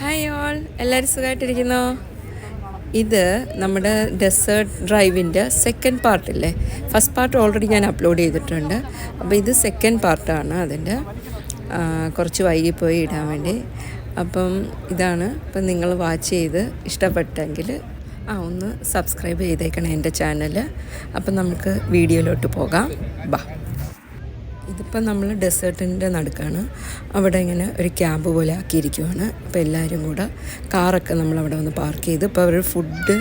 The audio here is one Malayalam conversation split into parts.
ഹായ് ഓൾ, എല്ലാവരും സുഖമായിട്ടിരിക്കുന്നോ? ഇത് നമ്മുടെ ഡെസേർട്ട് ഡ്രൈവിൻ്റെ സെക്കൻഡ് പാർട്ടില്ലേ. ഫസ്റ്റ് പാർട്ട് ഓൾറെഡി ഞാൻ അപ്ലോഡ് ചെയ്തിട്ടുണ്ട്. അപ്പോൾ ഇത് സെക്കൻഡ് പാർട്ടാണ് അതിൻ്റെ. കുറച്ച് വൈകിപ്പോയി ഇടാൻ വേണ്ടി. അപ്പം ഇതാണ്. ഇപ്പം നിങ്ങൾ വാച്ച് ചെയ്ത് ഇഷ്ടപ്പെട്ടെങ്കിൽ ഒന്ന് സബ്സ്ക്രൈബ് ചെയ്തേക്കണം എൻ്റെ ചാനൽ. അപ്പം നമുക്ക് വീഡിയോയിലോട്ട് പോകാം. ബാ. ഇതിപ്പോൾ നമ്മൾ ഡെസേർട്ടിൻ്റെ നടുക്കാണ്. അവിടെ ഇങ്ങനെ ഒരു ക്യാമ്പ് പോലെ ആക്കിയിരിക്കുവാണ്. അപ്പോൾ എല്ലാവരും കൂടെ കാറൊക്കെ നമ്മളവിടെ വന്ന് പാർക്ക് ചെയ്ത് ഇപ്പോൾ അവർ ഫുഡ്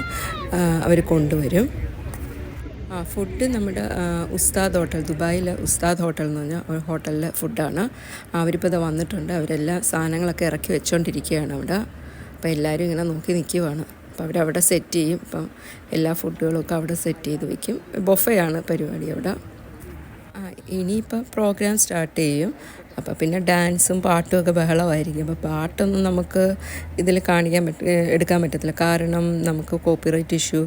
അവർ കൊണ്ടുവരും. ഫുഡ് നമ്മുടെ ഉസ്താദ് ഹോട്ടൽ, ദുബായിലെ ഉസ്താദ് ഹോട്ടൽ എന്ന് പറഞ്ഞാൽ ഒരു ഹോട്ടലിലെ ഫുഡാണ്. അവരിപ്പോൾ ഇത് വന്നിട്ടുണ്ട്. അവരെല്ലാം സാധനങ്ങളൊക്കെ ഇറക്കി വെച്ചുകൊണ്ടിരിക്കുകയാണ് അവിടെ. അപ്പോൾ എല്ലാവരും ഇങ്ങനെ നോക്കി നിൽക്കുവാണ്. അപ്പോൾ അവരവിടെ സെറ്റ് ചെയ്യും. ഇപ്പം എല്ലാ ഫുഡുകളൊക്കെ അവിടെ സെറ്റ് ചെയ്ത് വയ്ക്കും. ബൊഫയാണ് പരിപാടി അവിടെ. ഇനിയിപ്പോൾ പ്രോഗ്രാം സ്റ്റാർട്ട് ചെയ്യും. അപ്പോൾ പിന്നെ ഡാൻസും പാട്ടും ഒക്കെ ബഹളമായിരിക്കും. അപ്പോൾ പാട്ടൊന്നും നമുക്ക് ഇതിൽ എടുക്കാൻ പറ്റത്തില്ല. കാരണം നമുക്ക് കോപ്പിറൈറ്റ് ഇഷ്യൂ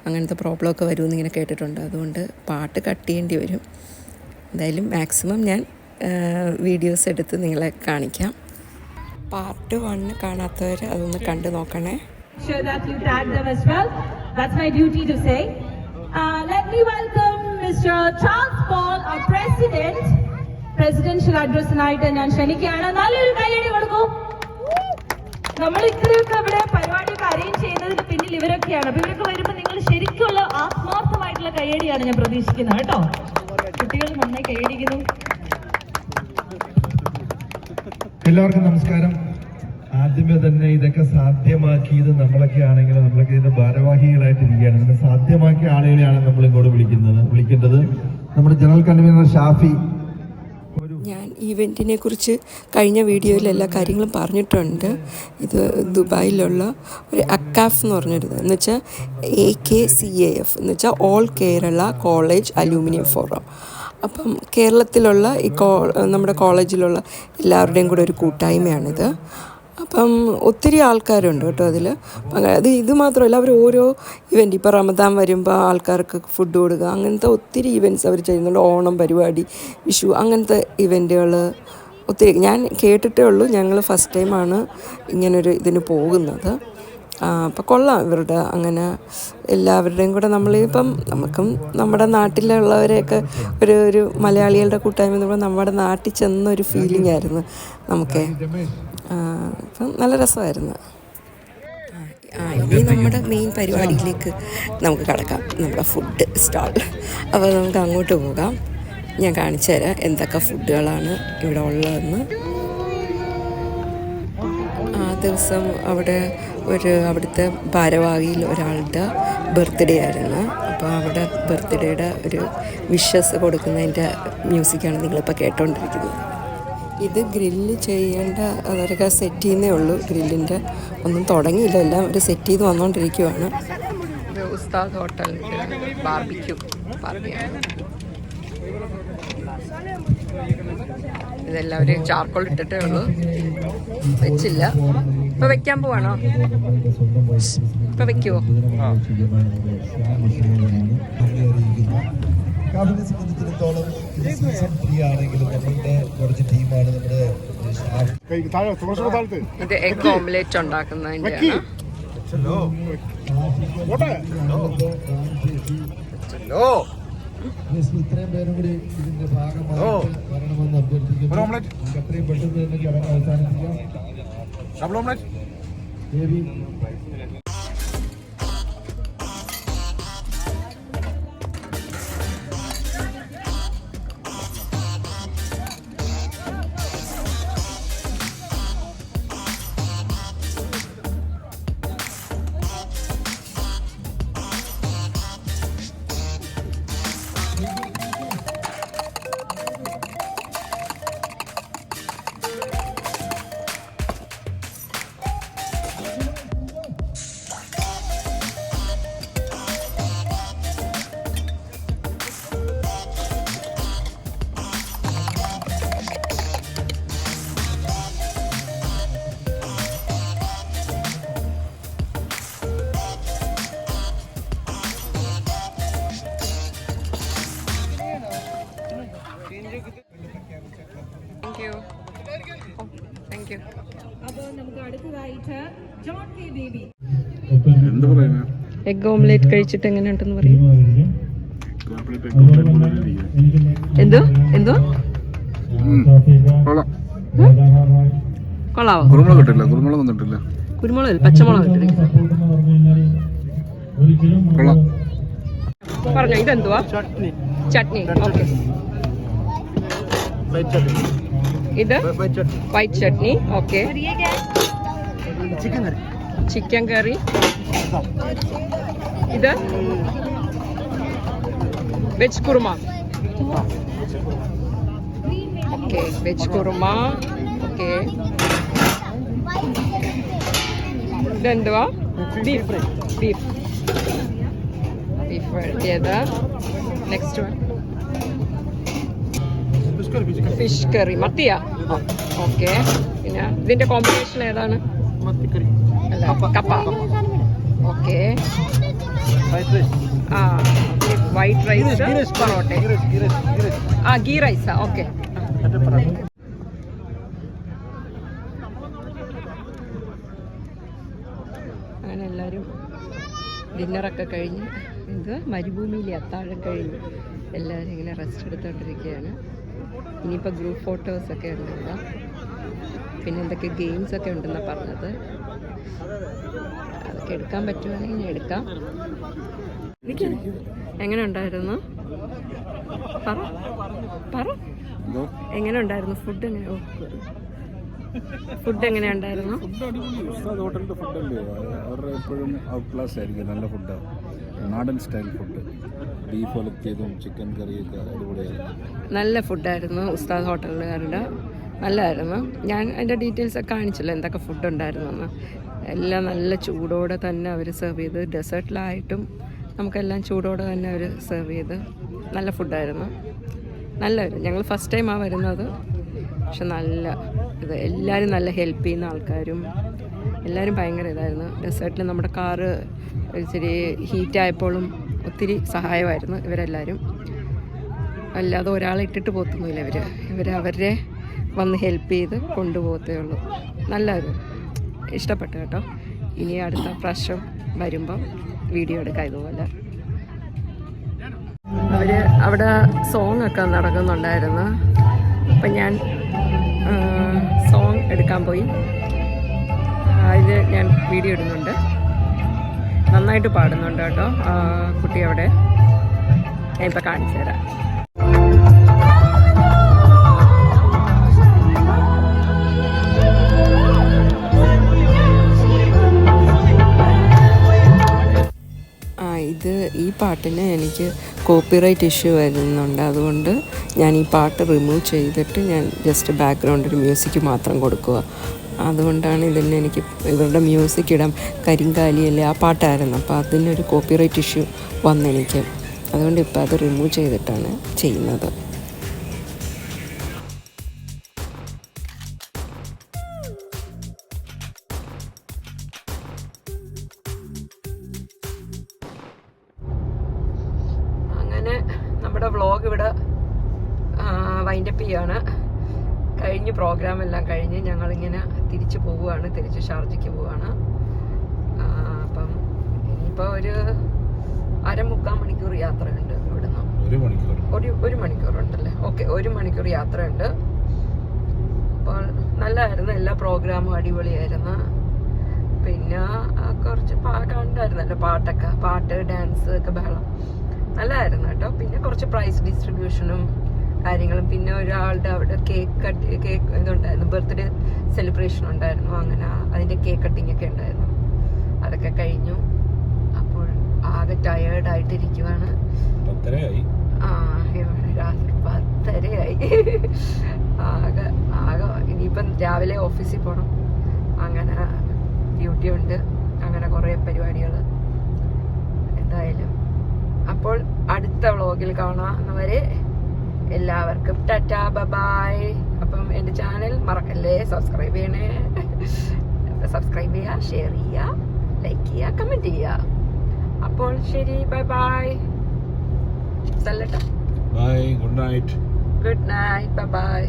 അങ്ങനത്തെ പ്രോബ്ലമൊക്കെ വരുമെന്ന് ഇങ്ങനെ കേട്ടിട്ടുണ്ട്. അതുകൊണ്ട് പാട്ട് കട്ട് ചെയ്യേണ്ടി വരും. എന്തായാലും മാക്സിമം ഞാൻ വീഡിയോസ് എടുത്ത് നിങ്ങളെ കാണിക്കാം. പാർട്ട് 1 കാണാത്തവർ അതൊന്ന് കണ്ടു നോക്കണേ. Mr. Charles Paul, our presidential address-നായിട്ട് ഞാൻ ക്ഷണിക്കുകയാണ്. നല്ലൊരു കൈയടി കൊടുക്കൂ. നമ്മൾ ഇത്രയൊക്കെ ഇവിടെ പരിപാടിയൊക്കെ അറേഞ്ച് ചെയ്യുന്നതിന് പിന്നിൽ ഇവരൊക്കെയാണ്. അപ്പോൾ ഇവരൊക്കെ വരുമ്പോൾ നിങ്ങൾ ശരിക്കുള്ള ആത്മാർത്ഥമായിട്ടുള്ള കൈയടിയാണ് ഞാൻ പ്രതീക്ഷിക്കുന്നത് കേട്ടോ. കുട്ടികൾ നന്നായി കൈയടിക്കുന്നു. എല്ലാവർക്കും നമസ്കാരം. ആദ്യമേ തന്നെ ഇതൊക്കെ സാധ്യമാക്കിയത് നമ്മളൊക്കെ ആണെങ്കിൽ നമ്മളൊക്കെ ഇതിന്റെ ഭാരവാഹികളായിട്ടിരിക്കുകയാണ്. ഇതിനെ സാധ്യമാക്കിയ ആളുകളെയാണ് നമ്മൾ ഇങ്ങോട്ട് വിളിക്കേണ്ടത്. നമ്മുടെ ജനറൽ കൺവീനർ ഷാഫി. ഞാൻ ഈവെൻറ്റിനെ കുറിച്ച് കഴിഞ്ഞ വീഡിയോയിൽ എല്ലാ കാര്യങ്ങളും പറഞ്ഞിട്ടുണ്ട്. ഇത് ദുബായിലുള്ള ഒരു അക്കാഫ് എന്ന് പറഞ്ഞൊരു എന്ന് വെച്ചാൽ AKCAF എന്ന് വെച്ചാൽ all Kerala college aluminium forum. അപ്പം കേരളത്തിലുള്ള നമ്മുടെ കോളേജിലുള്ള എല്ലാവരുടെയും കൂടെ ഒരു കൂട്ടായ്മയാണിത്. അപ്പം ഒത്തിരി ആൾക്കാരുണ്ട് കേട്ടോ അതിൽ. ഇത് മാത്രമല്ല, അവർ ഓരോ ഇവൻറ്റ് ഇപ്പോൾ റമദാൻ വരുമ്പോൾ ആൾക്കാർക്ക് ഫുഡ് കൊടുക്കുക, അങ്ങനത്തെ ഒത്തിരി ഇവൻറ്റ്സ് അവർ ചെയ്യുന്നുണ്ട്. ഓണം പരിപാടി, വിഷു, അങ്ങനത്തെ ഇവൻറ്റുകൾ ഒത്തിരി ഞാൻ കേട്ടിട്ടേ ഉള്ളൂ. ഞങ്ങൾ ഫസ്റ്റ് ടൈമാണ് ഇങ്ങനൊരു ഇതിന് പോകുന്നത്. അപ്പോൾ കൊള്ളാം ഇവരുടെ അങ്ങനെ എല്ലാവരുടെയും കൂടെ നമ്മളിപ്പം നമുക്കും നമ്മുടെ നാട്ടിലുള്ളവരെയൊക്കെ ഒരു മലയാളികളുടെ കൂട്ടായ്മ എന്ന് പറയുമ്പോൾ നമ്മുടെ നാട്ടിൽ ചെന്നൊരു ഫീലിംഗ് ആയിരുന്നു നമുക്ക്. അപ്പം നല്ല രസമായിരുന്നു. ഇനി നമ്മുടെ മെയിൻ പരിപാടിയിലേക്ക് നമുക്ക് കടക്കാം, നമ്മുടെ ഫുഡ് സ്റ്റാൾ. അപ്പോൾ നമുക്ക് അങ്ങോട്ട് പോകാം. ഞാൻ കാണിച്ചു തരാം എന്തൊക്കെ ഫുഡുകളാണ് ഇവിടെ ഉള്ളതെന്ന്. ആ ദിവസം അവിടുത്തെ ഭാരവാഹിയിൽ ഒരാളുടെ ബർത്ത്ഡേ ആയിരുന്നു. അപ്പോൾ അവിടെ ബർത്ത്ഡേയുടെ ഒരു വിഷസ് കൊടുക്കുന്നതിൻ്റെ മ്യൂസിക്കാണ് നിങ്ങളിപ്പോൾ കേട്ടോണ്ടിരിക്കുന്നത്. ഇത് ഗ്രില്ല് ചെയ്യേണ്ട അവരൊക്കെ സെറ്റ് ചെയ്യുന്നേ ഉള്ളൂ. ഗ്രില്ലിൻ്റെ ഒന്നും തുടങ്ങിയില്ല, എല്ലാം ഒരു സെറ്റ് ചെയ്ത് വന്നുകൊണ്ടിരിക്കുവാണ്. ഇത് ഉസ്താദ് ഹോട്ടലിൻ്റെ ബാർബിക്യൂ പാർട്ടിയാണ്. ഇതെല്ലാം ഒരു ചാർക്കോൾ ഇട്ടിട്ടേ ഉള്ളൂ, വെച്ചില്ല. ഇപ്പൊ വെക്കാൻ പോവാണോ? ഇപ്പൊ വെക്കുവോ? സംബന്ധിച്ചിടത്തോളം ഇത് സീസൺ 3 ആണെങ്കിലും നമ്മളുടെ കുറച്ച് ടീമാണ് നമ്മുടെ. ഇത് എഗ് ഓംലെറ്റ് ഉണ്ടാക്കുന്നതിൻ്റെ ഇത്രയും പേരും കൂടി ഇതിന്റെ ഭാഗമായി വരണമെന്ന് അഭ്യർത്ഥിക്കുന്നു. എത്രയും പെട്ടെന്ന് തന്നെ ചടങ്ങ് അവസാനിപ്പിക്കാം. Writer John K baby. എന്ത് പറയുന്നത്? എഗ് ഓംലേറ്റ് കഴിച്ചിട്ട് എങ്ങനെയുണ്ടെന്ന് പറയും. എന്തോ എന്തോ കൊള്ളാവോ? കുരുമുളക് കിട്ടില്ല, കുരുമുളക് വന്നിട്ടില്ല. കുരുമുളക് പച്ചമുളക് ഇട്ടിരിക്കുന്നു. കൊള്ളാം. പറഞ്ഞോ, ഇതെന്തുവാ? ചട്നി. ഓക്കെ, ഇത് white chutney. Okay, chicken curry. ഇത് veg kurma. Okay, veg kurma. Okay, ഇതെന്തുവാ? ബീഫ് ബീഫ് ബീഫ് വഴറ്റിയത്. Next one fish curry. മത്തിയാ? ഓക്കെ. പിന്നെ ഇതിന്റെ കോമ്പിനേഷൻ ഏതാണ്? അല്ല, കപ്പ. ഓക്കെ. ആ, വൈറ്റ് റൈസ്, പൊറോട്ട. ആ, ഗീ റൈസാ. ഓക്കെ. അങ്ങനെ എല്ലാവരും ഡിന്നറൊക്കെ കഴിഞ്ഞ്, ഇത് മരുഭൂമിയിലെ അത്താഴം കഴിഞ്ഞ് എല്ലാവരും ഇങ്ങനെ റെസ്റ്റ് എടുത്തോണ്ടിരിക്കുകയാണ്. ഇനിയിപ്പോൾ ഗ്രൂപ്പ് ഫോട്ടോസൊക്കെ ഉണ്ട് ഇവിടെ. പിന്നെ എന്തൊക്കെ ഗെയിംസൊക്കെ ഉണ്ടെന്നാണ് പറഞ്ഞത്. അതൊക്കെ എടുക്കാൻ പറ്റുവാണെങ്കിൽ എടുക്കാം. എങ്ങനെ ഉണ്ടായിരുന്നു? പറ പറ, എങ്ങനെ ഉണ്ടായിരുന്നു ഫുഡ്? ഫുഡ് എങ്ങനെ ഉണ്ടായിരുന്നു? ഫുഡ് അടിപൊളി. ഉസ്താദ് ഹോട്ടലിന്റെ ഫുഡല്ലേ, അവരുടെ എപ്പോഴും ഔട്ട് ക്ലാസ് ആയിരിക്കും. നല്ല ഫുഡാണ്, നാടൻ സ്റ്റൈൽ ഫുഡ്. ബീഫ് ഒലത്തിയതും ചിക്കൻ കറിയൊക്കെ അടിപൊളിയായിരുന്നു. നല്ല ഫുഡായിരുന്നു ഉസ്താദ് ഹോട്ടലുകാരുടെ. നല്ലതായിരുന്നു. ഞാൻ അതിൻ്റെ ഡീറ്റെയിൽസ് ഒക്കെ കാണിച്ചില്ല എന്തൊക്കെ ഫുഡ് ഉണ്ടായിരുന്നെന്ന്. എല്ലാം നല്ല ചൂടോടെ തന്നെ അവർ സെർവ് ചെയ്ത്, ഡെസേർട്ടിലായിട്ടും നമുക്കെല്ലാം ചൂടോടെ തന്നെ അവർ സെർവ് ചെയ്ത്. നല്ല ഫുഡായിരുന്നു. നല്ലതായിരുന്നു. ഞങ്ങൾ ഫസ്റ്റ് ടൈമാണ് വരുന്നത്, പക്ഷെ നല്ല ഇത്. എല്ലാവരും നല്ല ഹെൽപ്പ് ചെയ്യുന്ന ആൾക്കാരും എല്ലാവരും ഭയങ്കര ഇതായിരുന്നു. ഡെസേർട്ടിൽ നമ്മുടെ കാറ് ഇച്ചിരി ഹീറ്റായപ്പോഴും ഒത്തിരി സഹായമായിരുന്നു ഇവരെല്ലാവരും. അല്ലാതെ ഒരാളെ ഇട്ടിട്ട് പോത്തൊന്നുമില്ല ഇവർ അവരെ വന്ന് ഹെൽപ്പ് ചെയ്ത് കൊണ്ടുപോകത്തേ ഉള്ളൂ. നല്ലൊരു ഇഷ്ടപ്പെട്ടു കേട്ടോ. ഇനി അടുത്ത പ്രാവശ്യം വരുമ്പം വീഡിയോ എടുക്കാം ഇതുപോലെ. അവർ അവിടെ സോങ് ഒക്കെ നടക്കുന്നുണ്ടായിരുന്നു. അപ്പം ഞാൻ സോങ് എടുക്കാൻ പോയി. അതിൽ ഞാൻ വീഡിയോ ഇടുന്നുണ്ട്. നന്നായിട്ട് പാടുന്നുണ്ട് കേട്ടോ കുട്ടി അവിടെ. ഞാൻ ഇപ്പം കാണിച്ചു തരാം. ഈ പാട്ടിന് എനിക്ക് കോപ്പിറൈറ്റ് ഇഷ്യൂ വരുന്നുണ്ട്. അതുകൊണ്ട് ഞാൻ ഈ പാട്ട് റിമൂവ് ചെയ്തിട്ട് ഞാൻ ജസ്റ്റ് ബാക്ക്ഗ്രൗണ്ടിൽ മ്യൂസിക് മാത്രം കൊടുക്കുക. അതുകൊണ്ടാണ് ഇതിന് എനിക്ക് ഇവരുടെ മ്യൂസിക് ഇടാൻ കരിങ്കാലിയല്ലേ ആ പാട്ടായിരുന്നു. അപ്പോൾ അതിനൊരു കോപ്പിറൈറ്റ് ഇഷ്യൂ വന്നെനിക്ക്. അതുകൊണ്ട് ഇപ്പോൾ അത് റിമൂവ് ചെയ്തിട്ടാണ് ചെയ്യുന്നത്. അങ്ങനെ നമ്മുടെ വ്ളോഗ് ഇവിടെ വൈൻഡപ്പ് ചെയ്യാണ്. കഴിഞ്ഞ് പ്രോഗ്രാം എല്ലാം കഴിഞ്ഞ് ഞങ്ങളിങ്ങനെ തിരിച്ച് പോവുകയാണ്, തിരിച്ച് ഷാർജയ്ക്ക് പോവുകയാണ്. അപ്പം ഇനിയിപ്പോൾ ഒരു 3/4 മണിക്കൂർ യാത്രയുണ്ട് ഇവിടുന്ന്. ഒരു മണിക്കൂറുണ്ടല്ലേ? ഓക്കെ, 1 മണിക്കൂർ യാത്രയുണ്ട്. അപ്പോൾ നല്ലതായിരുന്നു. എല്ലാ പ്രോഗ്രാമും അടിപൊളിയായിരുന്നു. പിന്നെ കുറച്ച് കണ്ടായിരുന്നല്ലോ പാട്ട് ഡാൻസ് ഒക്കെ ബഹളം നല്ലതായിരുന്നു കേട്ടോ. പിന്നെ കുറച്ച് പ്രൈസ് ഡിസ്ട്രിബ്യൂഷനും കാര്യങ്ങളും, പിന്നെ ഒരാളുടെ അവിടെ കേക്ക് ഇതുണ്ടായിരുന്നു, ബർത്ത്ഡേ സെലിബ്രേഷൻ ഉണ്ടായിരുന്നു. അങ്ങനെ അതിൻ്റെ കേക്ക് കട്ടിങ് ഒക്കെ ഉണ്ടായിരുന്നു. അതൊക്കെ കഴിഞ്ഞു. അപ്പോൾ ആകെ ടയേർഡായിട്ടിരിക്കുവാണ്. രാത്രി 10:30 ആകെ ഇനിയിപ്പം രാവിലെ ഓഫീസിൽ പോകണം. അങ്ങനെ ഡ്യൂട്ടി ഉണ്ട്. അങ്ങനെ കുറേ പരിപാടികൾ. എന്തായാലും അപ്പോൾ അടുത്ത വ്ളോഗിൽ കാണാവുന്നവരെ എല്ലാവർക്കും ടാറ്റാ ബൈ. അപ്പം എൻ്റെ ചാനൽ മറക്കല്ലേ, സബ്സ്ക്രൈബ് ചെയ്യണേ. സബ്സ്ക്രൈബ് ചെയ്യുക, ഷെയർ ചെയ്യുക, ലൈക്ക് ചെയ്യുക, കമൻറ്റ് ചെയ്യുക. അപ്പോൾ ശരി, ബൈ ബൈ. സല്ലട്ട, bye, good night. Good night, bye by.